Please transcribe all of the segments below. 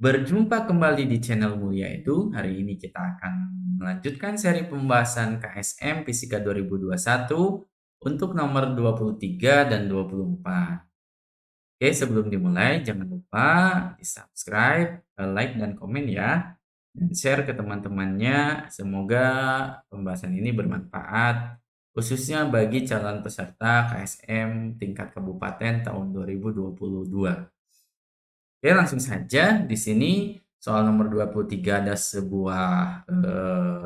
Berjumpa kembali di channel Mulia Edu. Hari ini kita akan melanjutkan seri pembahasan KSM Fisika 2021 untuk nomor 23 dan 24. Oke, sebelum dimulai jangan lupa di-subscribe, like dan komen ya. Dan share ke teman-temannya. Semoga pembahasan ini bermanfaat khususnya bagi calon peserta KSM tingkat kabupaten tahun 2022. Oke, langsung saja. Di sini soal nomor 23 ada sebuah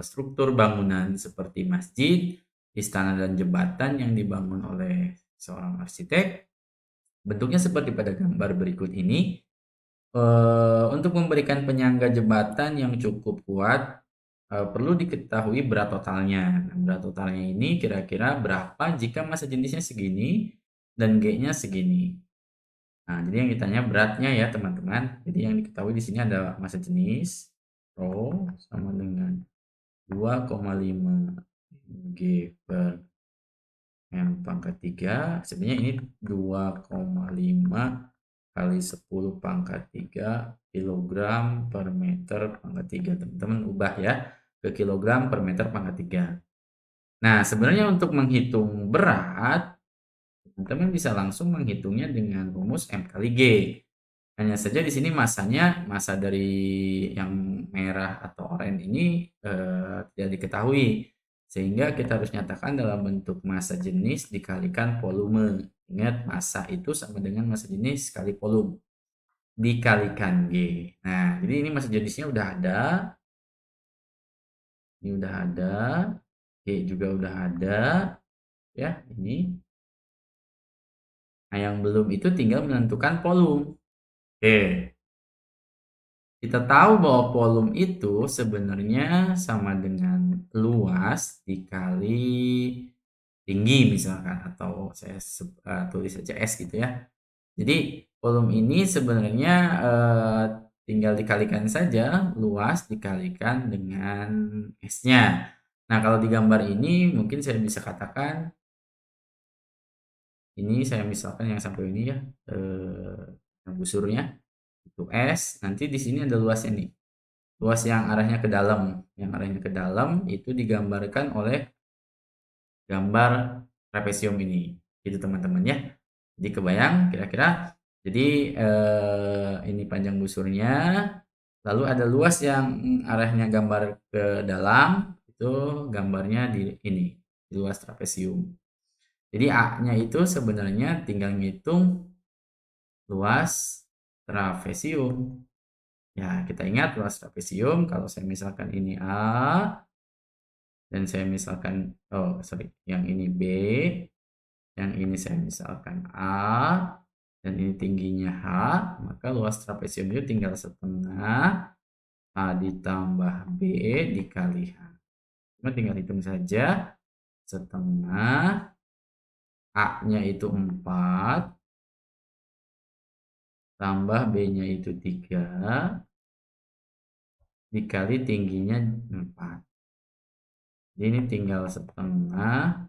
struktur bangunan seperti masjid, istana dan jembatan yang dibangun oleh seorang arsitek. Bentuknya seperti pada gambar berikut ini. Untuk memberikan penyangga jembatan yang cukup kuat, perlu diketahui berat totalnya. Nah, berat totalnya ini kira-kira berapa jika massa jenisnya segini dan G-nya segini. Nah, jadi yang ditanya beratnya ya teman-teman. Jadi yang diketahui di sini ada massa jenis Rho sama dengan 2,5 G per M pangkat 3. Sebenarnya ini 2,5 kali 10 pangkat 3 kilogram per meter pangkat 3. Teman-teman ubah ya ke kilogram per meter pangkat 3. Nah, sebenarnya untuk menghitung berat, teman-teman bisa langsung menghitungnya dengan rumus M kali G. Hanya saja di sini massa dari yang merah atau oranye ini tidak diketahui, sehingga kita harus nyatakan dalam bentuk massa jenis dikalikan volume. Ingat, massa itu sama dengan massa jenis kali volume dikalikan G. Nah, jadi ini massa jenisnya udah ada, ini udah ada, G juga udah ada, ya ini. Nah, yang belum itu tinggal menentukan volume. Oke. Kita tahu bahwa volume itu sebenarnya sama dengan luas dikali tinggi misalkan, atau saya tulis saja S gitu ya. Jadi volume ini sebenarnya tinggal dikalikan saja luas dikalikan dengan S-nya. Nah, kalau di gambar ini mungkin saya bisa katakan ini, saya misalkan yang sampul ini ya, busurnya itu S, nanti di sini ada luasnya nih. Luas yang arahnya ke dalam. Yang arahnya ke dalam itu digambarkan oleh gambar trapesium ini. Itu teman-teman ya. Jadi kebayang kira-kira. Jadi ini panjang busurnya. Lalu ada luas yang arahnya gambar ke dalam. Itu gambarnya di ini. Di luas trapesium. Jadi A-nya itu sebenarnya tinggal ngitung luas trapesium. Ya, kita ingat luas trapesium, kalau saya misalkan ini A, dan saya misalkan, yang ini B, yang ini saya misalkan A, dan ini tingginya H, maka luas trapesium itu tinggal setengah A ditambah B dikali H. Cuma tinggal hitung saja, setengah, A-nya itu 4, tambah B-nya itu 3, dikali tingginya 4. Jadi ini tinggal setengah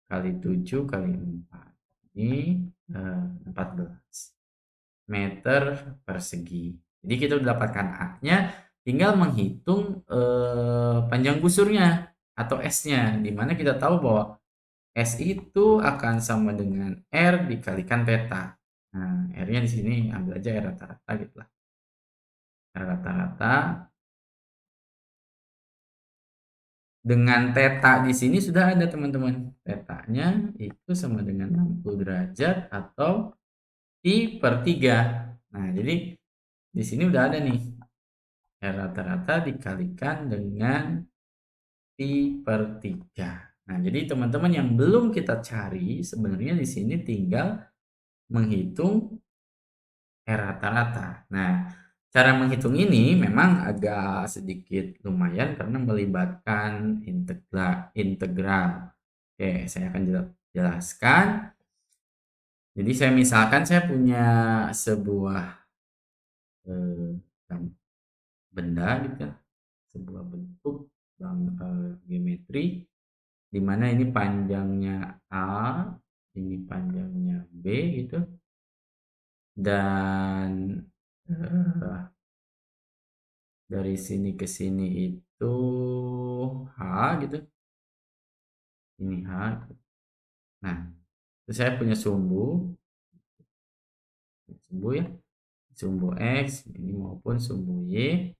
kali 7 kali 4. Ini 14 meter persegi. Jadi kita udah dapatkan A-nya, tinggal menghitung panjang busurnya atau S-nya, dimana kita tahu bahwa S itu akan sama dengan R dikalikan theta. Nah, R-nya di sini ambil aja R rata-rata gitu lah. R rata-rata dengan theta di sini sudah ada teman-teman. Tetanya itu sama dengan 60 derajat atau pi per 3. Nah, jadi di sini udah ada nih. R rata-rata dikalikan dengan pi per 3. Nah, jadi teman-teman yang belum kita cari sebenarnya di sini tinggal menghitung R rata-rata. Nah, cara menghitung ini memang agak sedikit lumayan karena melibatkan integral. Oke, saya akan jelaskan. Jadi saya misalkan saya punya sebuah benda gitu ya, sebuah bentuk geometri di mana ini panjangnya A, ini panjangnya B gitu, dan Dari sini ke sini itu H gitu. Ini H. Nah, terus saya punya sumbu ya. Sumbu X ini maupun sumbu Y.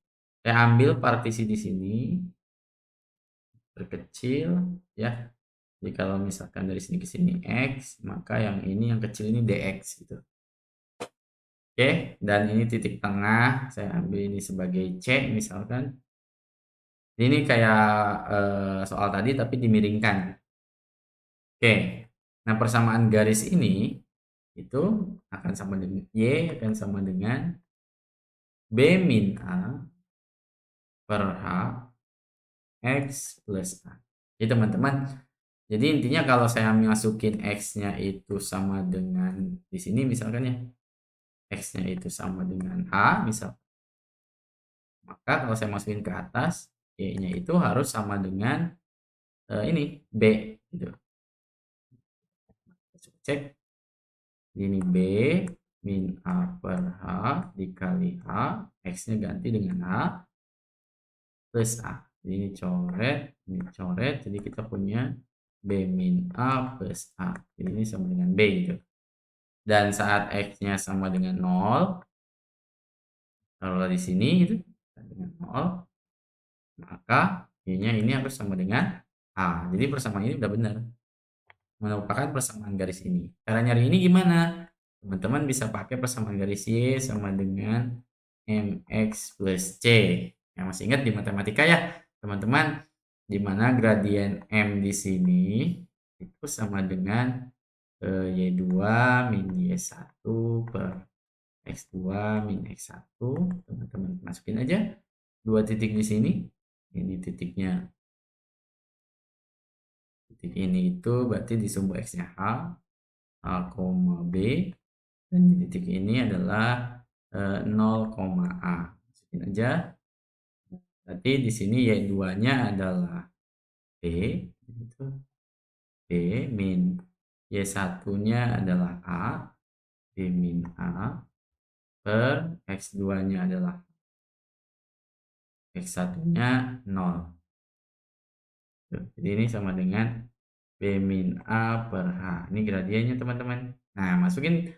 Saya ambil partisi di sini, perkecil ya. Jadi kalau misalkan dari sini ke sini X, maka yang ini yang kecil ini DX gitu. Oke, dan ini titik tengah, saya ambil ini sebagai C misalkan. Ini kayak soal tadi tapi dimiringkan. Oke, nah persamaan garis ini itu akan sama dengan Y akan sama dengan B min A per H X plus A. Jadi teman-teman, jadi intinya kalau saya masukin X-nya itu sama dengan di sini misalkan ya, X-nya itu sama dengan A misal, maka kalau saya masukin ke atas, Y-nya itu harus sama dengan ini B gitu. Cek ini B min A per H dikali H, X-nya ganti dengan H plus A. Jadi ini coret, jadi kita punya B min A plus A. Jadi ini sama dengan B gitu. Dan saat X-nya sama dengan 0, taruhlah di sini gitu, dengan 0, maka Y-nya ini harus sama dengan A. Jadi persamaan ini udah benar. Merupakan persamaan garis ini. Cara nyari ini gimana? Teman-teman bisa pakai persamaan garis Y sama dengan MX plus C. Yang masih ingat di matematika ya, teman-teman, di mana gradien M di sini itu sama dengan Y2 min Y1 per X2 min X1. Teman-teman masukin aja dua titik di sini. Ini titiknya, titik ini itu berarti di sumbu X-nya H, A, B, dan di titik ini adalah 0, A. Masukin aja. Berarti di sini Y2-nya adalah B, gitu. B min Y1-nya adalah A, B min A, per X2-nya adalah X1-nya 0. Jadi ini sama dengan B min A per H. Ini gradiennya teman-teman. Nah, masukin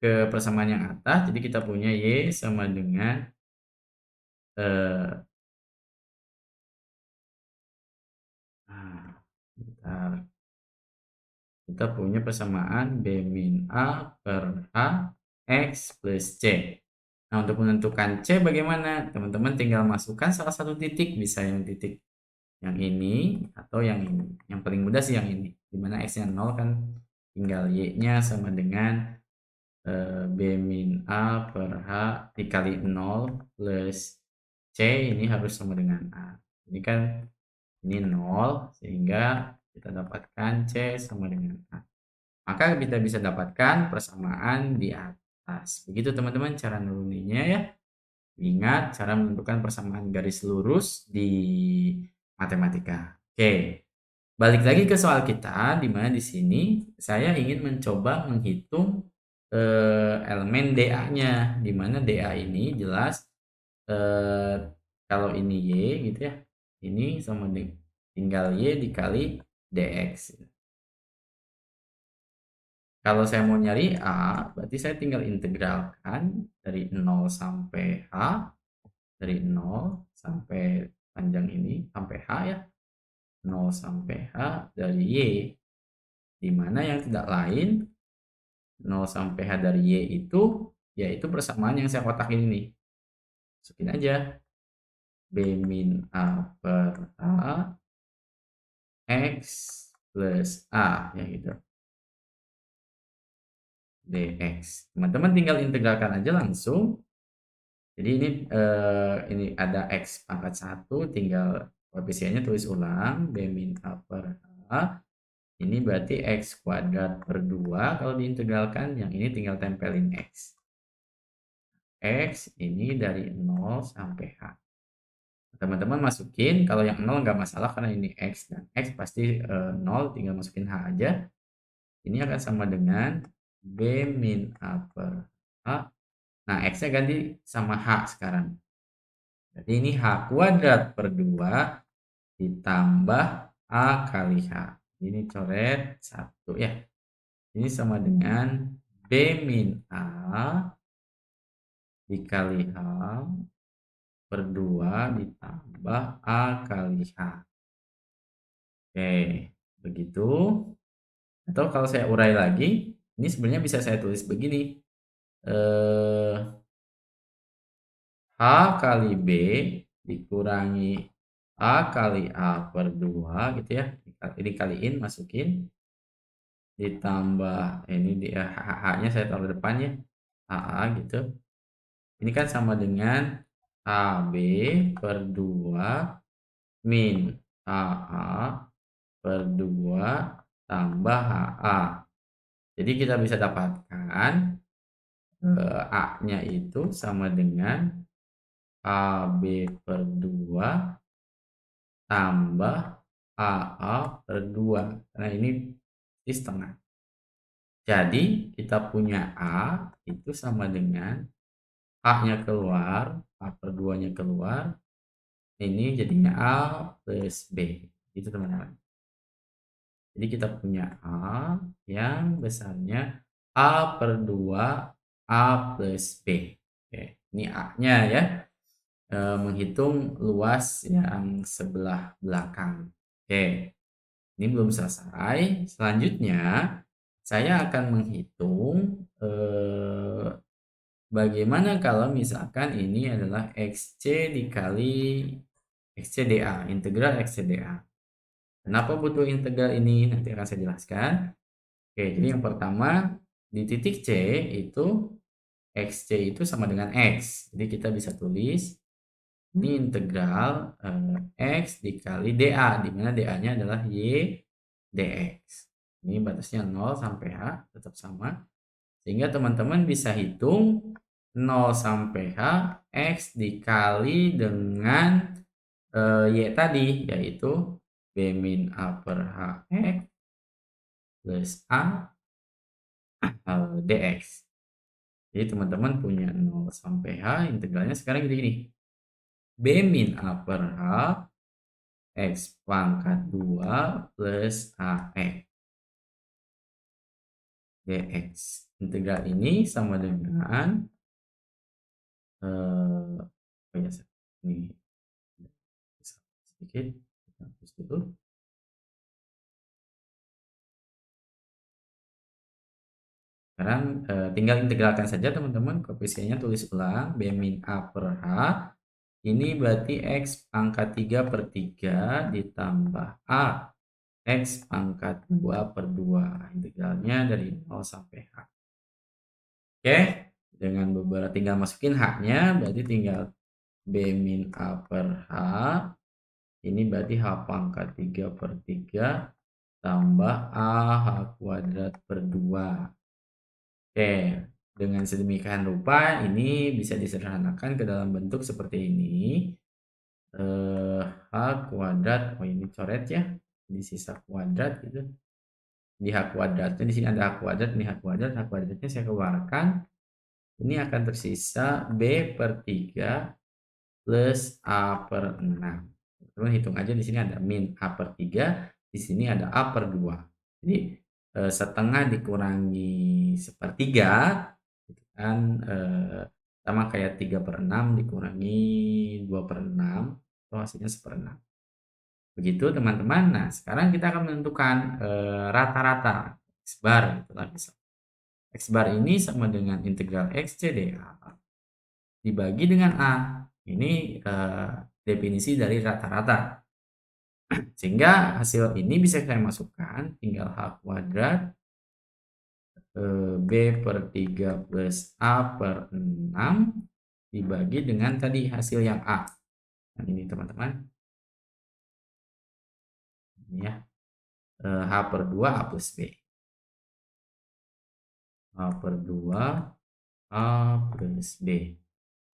ke persamaan yang atas, jadi kita punya Y sama dengan bentar. Kita punya persamaan B min A per H X plus C. Nah, untuk menentukan C bagaimana? Teman-teman tinggal masukkan salah satu titik, bisa yang titik yang ini atau yang ini. Yang paling mudah sih yang ini. Dimana X-nya 0 kan tinggal Y-nya sama dengan B min A per H dikali 0 plus C ini harus sama dengan A. Ini kan ini 0 sehingga kita dapatkan C sama dengan A. Maka kita bisa dapatkan persamaan di atas. Begitu teman-teman cara nuruninya ya. Ingat cara menentukan persamaan garis lurus di matematika. Oke. Balik lagi ke soal kita, di mana di sini saya ingin mencoba menghitung elemen dA-nya, di mana dA ini jelas kalau ini Y gitu ya, ini sama dengan tinggal Y dikali dx. Kalau saya mau nyari A, berarti saya tinggal integralkan dari 0 sampai H, dari 0 sampai panjang ini sampai H ya, 0 sampai H dari Y, di mana yang tidak lain 0 sampai H dari Y itu yaitu persamaan yang saya kotakin ini. Masukin aja B min A per A X plus A ya gitu, dx. Teman-teman tinggal integralkan aja langsung. Jadi ini ada X pangkat 1, tinggal koefisiennya tulis ulang B min A per A. Ini berarti X kuadrat per 2 kalau diintegralkan, yang ini tinggal tempelin X. X ini dari 0 sampai H. Teman-teman masukin, kalau yang 0 nggak masalah karena ini X dan X pasti 0, tinggal masukin H aja. Ini akan sama dengan B min A per H. Nah, X-nya ganti sama H sekarang. Jadi ini H kuadrat per 2 ditambah A kali H. Ini coret 1 ya. Ini sama dengan B min A dikali H per 2 ditambah A kali H. Oke, begitu. Atau kalau saya urai lagi, ini sebenarnya bisa saya tulis begini. Eh, H kali B dikurangi A kali A per 2 gitu ya. Dikaliin, masukin. Ditambah, ini dia H-nya saya taruh depan ya. AA gitu. Ini kan sama dengan AB per 2 min AA per 2 tambah HA. Jadi kita bisa dapatkan A-nya itu sama dengan AB per 2 tambah AA per 2. Karena ini setengah. Jadi kita punya A itu sama dengan A-nya keluar, A per 2-nya keluar. Ini jadinya A plus B. Itu teman-teman. Jadi kita punya A yang besarnya A per 2 A plus B. Oke, ini A-nya ya. Menghitung luas yang sebelah belakang. Oke, ini belum selesai. Selanjutnya, saya akan menghitung bagaimana kalau misalkan ini adalah XC dikali XCDA, integral XCDA. Kenapa butuh integral ini? Nanti akan saya jelaskan. Oke, jadi yang pertama di titik C itu XC itu sama dengan X. Jadi kita bisa tulis ini integral X dikali DA, di mana DA-nya adalah Y dx. Ini batasnya 0 sampai H, tetap sama. Sehingga teman-teman bisa hitung 0 sampai H, X dikali dengan Y tadi, yaitu B min A per H X plus A dx. Jadi teman-teman punya 0 sampai H, integralnya sekarang gini. B min A per H X pangkat 2 plus AX dx. Integral ini sama dengan oh ya, ini sedikit kita hapus dulu. Sekarang tinggal integralkan saja teman-teman, koefisiennya tulis ulang B min A per H. Ini berarti X pangkat 3 per 3 ditambah A X pangkat 2 per 2. Integralnya dari 0 sampai H. Oke, dengan beberapa tinggal masukin H-nya, berarti tinggal B min A per H. Ini berarti H pangkat 3 per 3 tambah A H kuadrat per 2. Oke, dengan sedemikian rupa ini bisa disederhanakan ke dalam bentuk seperti ini. H kuadrat, oh ini coret ya, di sisa kuadrat gitu. Di H kuadratnya, di sini ada H kuadrat, ini H kuadratnya saya keluarkan. Ini akan tersisa B per 3 plus A per 6. Teman hitung aja, di sini ada min A per 3, di sini ada A per 2. Jadi setengah dikurangi sepertiga gitu kan, sama kayak 3 per 6 dikurangi 2 per 6, itu hasilnya 1/6. Begitu teman-teman. Nah, sekarang kita akan menentukan rata-rata X bar gitu lah misal. X bar ini sama dengan integral X C dA dibagi dengan A. Ini definisi dari rata-rata. Sehingga hasil ini bisa saya masukkan, tinggal H kuadrat B per 3 plus A per 6 dibagi dengan tadi hasil yang A. Nah, ini teman-teman. Ini ya. H per 2 A plus B. H per 2 A plus B.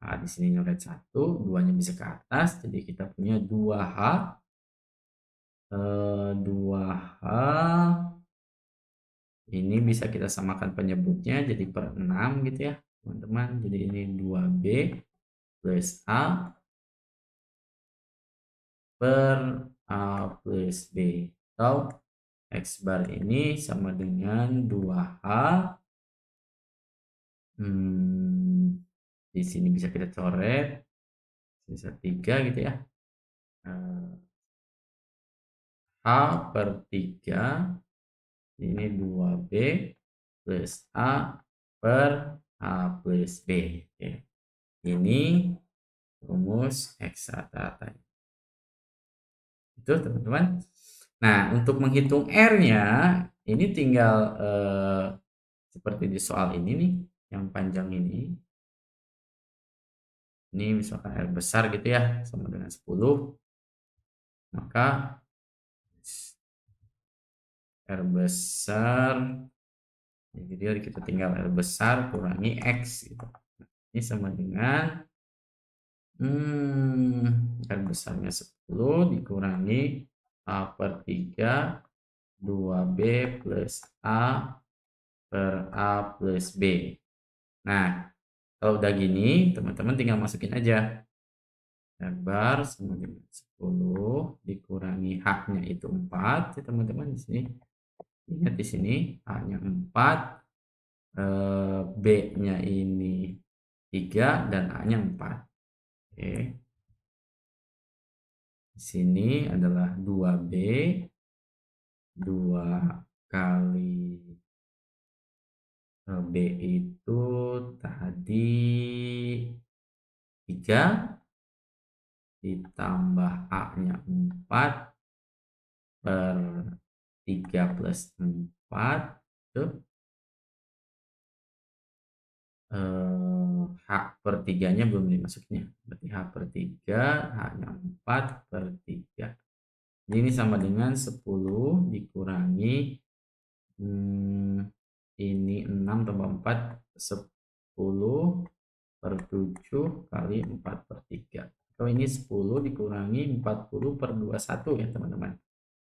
Nah, di sini nyoret 1, 2-nya bisa ke atas, jadi kita punya 2H. 2H ini bisa kita samakan penyebutnya jadi per 6 gitu ya, teman-teman. Jadi ini 2B plus A per A plus B. Atau X bar ini sama dengan 2H. Di sini bisa kita coret. Bisa 3 gitu ya. H per 3. Ini 2B plus A per A plus B. Oke. Ini rumus X rata-rata. Itu teman-teman. Nah, untuk menghitung R-nya, ini tinggal seperti di soal ini nih, yang panjang ini. Ini misalkan R besar gitu ya, sama dengan 10. Maka R besar, jadi kita tinggal R besar kurangi X gitu. Ini sama dengan R besarnya 10 dikurangi A per 3 2B plus A per A plus B. Nah, kalau udah gini, teman-teman tinggal masukin aja. R bar sama dengan 10 dikurangi H-nya itu 4 ya teman-teman di sini. Ingat di sini H-nya 4, B-nya ini 3 dan A-nya 4. Oke. Di sini adalah 2B 2 kali B itu tadi 3 ditambah A-nya 4 per 3 plus 4 itu H per 3-nya belum dimasukinnya. Berarti H per 3, H-nya 4 per 3. Jadi ini sama dengan 10 dikurangi ini 6 tambah 4 10 per 7 kali 4 per 3. Atau ini 10 dikurangi 40 per 21 ya teman-teman.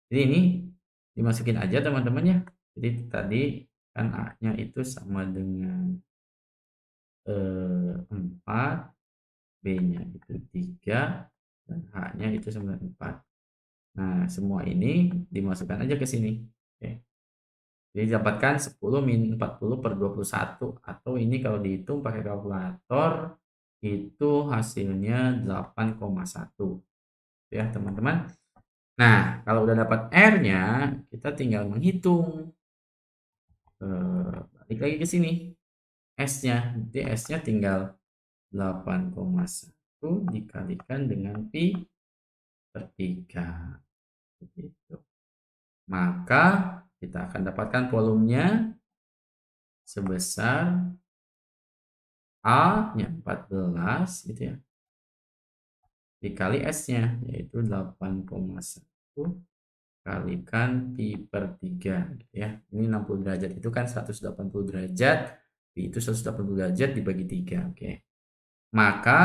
Jadi ini dimasukin aja teman-teman ya. Jadi tadi kan A-nya itu sama dengan 4, B-nya itu 3, dan H-nya itu sama dengan 4. Nah, semua ini dimasukkan aja ke sini. Oke. Jadi dapatkan 10 min 40 per 21, atau ini kalau dihitung pakai kalkulator itu hasilnya 8,1 ya teman-teman. Nah, kalau udah dapat R-nya, kita tinggal menghitung. Balik lagi ke sini. S-nya. Jadi S-nya tinggal 8,1 dikalikan dengan pi per 3. Begitu. Maka kita akan dapatkan volumenya sebesar A-nya 14 gitu ya. Dikali S-nya yaitu 8,1 kalikan pi per 3 gitu ya. Ini 60 derajat itu kan 180 derajat, pi itu 180 derajat dibagi 3. Oke. Maka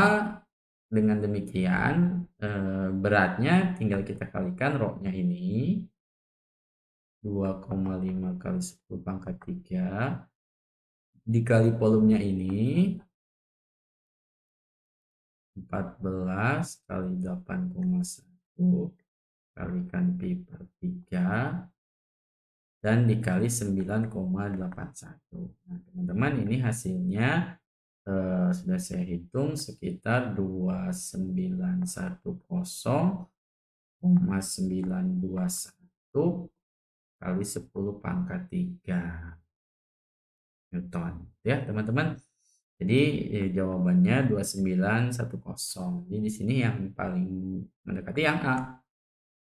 dengan demikian beratnya tinggal kita kalikan rho-nya ini 2,5 kali 10 pangkat 3 dikali volumenya ini 14 kali 8,1 kalikan pi per 3 dan dikali 9,81. Nah, teman-teman ini hasilnya sudah saya hitung sekitar 2910,921 kali 10 pangkat 3 Newton ya teman-teman. Jadi jawabannya 2910. Jadi di sini yang paling mendekati yang A.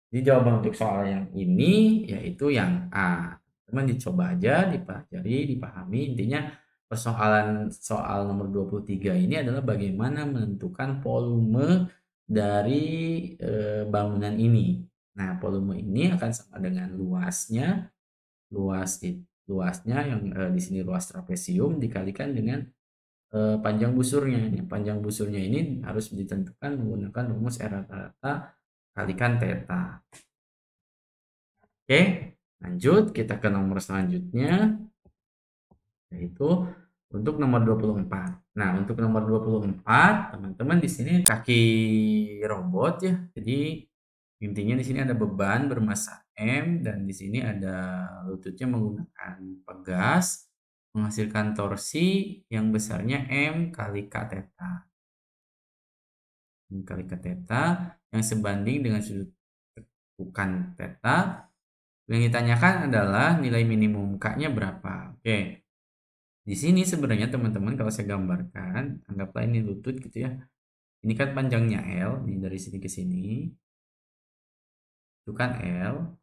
Jadi jawaban untuk soal yang ini yaitu yang A. Teman dicoba aja, dipelajari, dipahami. Intinya persoalan soal nomor 23 ini adalah bagaimana menentukan volume dari bangunan ini. Nah, volume ini akan sama dengan luasnya, luasnya yang di sini luas trapesium dikalikan dengan panjang busurnya. Panjang busurnya ini harus ditentukan menggunakan rumus R rata-rata kalikan theta. Oke, lanjut kita ke nomor selanjutnya, yaitu untuk nomor 24. Nah, untuk nomor 24, teman-teman di sini kaki robot ya. Jadi Intinya di sini ada beban bermassa M dan di sini ada lututnya menggunakan pegas menghasilkan torsi yang besarnya M kali K theta. M kali K theta yang sebanding dengan sudut tekukan theta. Yang ditanyakan adalah nilai minimum K-nya berapa. Oke. Di sini sebenarnya teman-teman kalau saya gambarkan, anggaplah ini lutut gitu ya. Ini kan panjangnya L, ini dari sini ke sini. Itu kan L.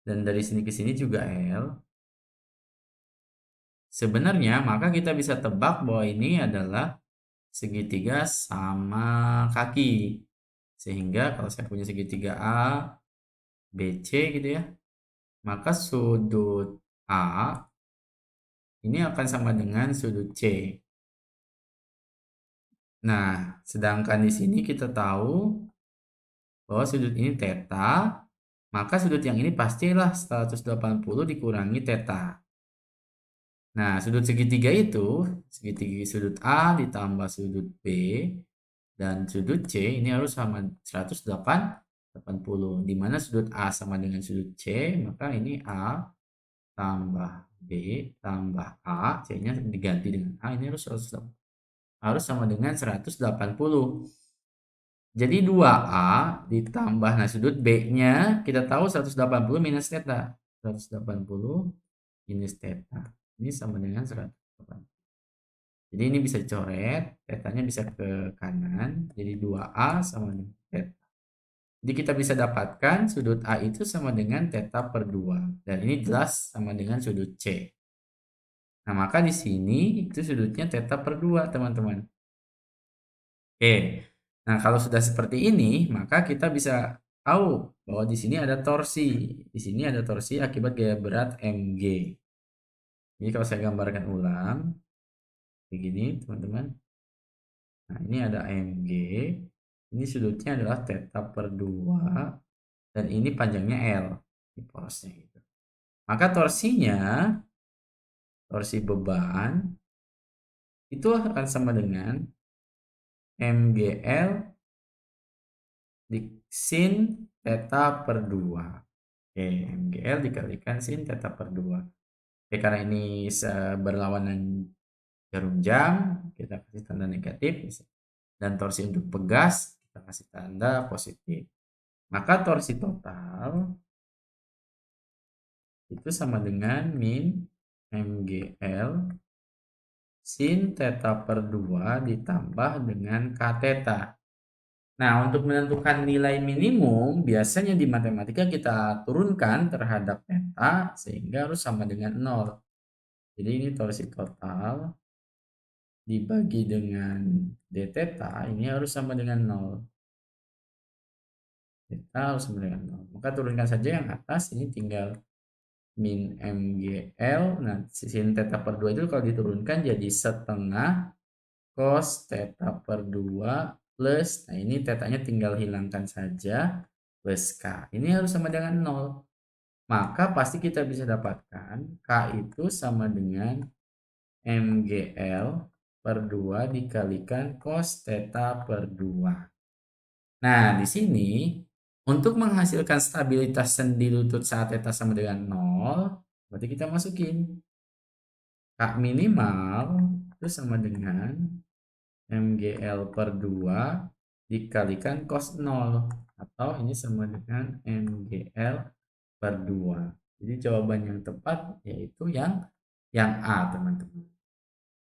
Dan dari sini ke sini juga L. Sebenarnya maka kita bisa tebak bahwa ini adalah segitiga sama kaki. Sehingga kalau saya punya segitiga A, BC gitu ya, maka sudut A ini akan sama dengan sudut C. Nah, sedangkan di sini kita tahu bahwa sudut ini theta, maka sudut yang ini pastilah 180 dikurangi theta. Nah, sudut segitiga itu, segitiga sudut A ditambah sudut B dan sudut C ini harus sama 180, di mana sudut A sama dengan sudut C, maka ini A tambah B tambah A, C-nya diganti dengan A, ini harus sama dengan 180. Jadi 2A ditambah, nah sudut B-nya kita tahu 180 minus theta. 180 minus theta. Ini sama dengan 180. Jadi ini bisa dicoret, tetanya bisa ke kanan. Jadi 2A sama dengan theta. Jadi kita bisa dapatkan sudut A itu sama dengan theta per 2. Dan ini jelas sama dengan sudut C. Nah, maka di sini itu sudutnya theta per 2, teman-teman. Oke. Nah, kalau sudah seperti ini, maka kita bisa tahu bahwa di sini ada torsi. Di sini ada torsi akibat gaya berat Mg. Jadi kalau saya gambarkan ulang, begini teman-teman. Nah, ini ada Mg. Ini sudutnya adalah theta per 2. Dan ini panjangnya L. Di porosnya gitu. Maka torsinya, torsi beban, itu akan sama dengan MGL sin theta per 2. Oke, MGL dikalikan sin theta per 2. Oke, karena ini berlawanan jarum jam, kita kasih tanda negatif. Dan torsi untuk pegas, kita kasih tanda positif. Maka torsi total itu sama dengan min MGL sin theta per 2 ditambah dengan K theta. Nah, untuk menentukan nilai minimum, biasanya di matematika kita turunkan terhadap theta sehingga harus sama dengan 0. Jadi ini torsi total dibagi dengan d theta, ini harus sama dengan 0. Theta harus sama dengan 0. Maka turunkan saja yang atas, ini tinggal min MGL. Nah, sin theta per 2 itu kalau diturunkan jadi setengah cos theta per 2 plus, nah ini tetanya tinggal hilangkan saja, plus K. Ini harus sama dengan 0. Maka pasti kita bisa dapatkan K itu sama dengan MGL per 2 dikalikan cos theta per 2. Nah, di sini untuk menghasilkan stabilitas sendi lutut saat theta sama dengan 0, berarti kita masukin K minimal itu sama dengan MGL per 2 dikalikan cos 0, atau ini sama dengan MGL per 2. Jadi jawaban yang tepat yaitu yang A, teman-teman.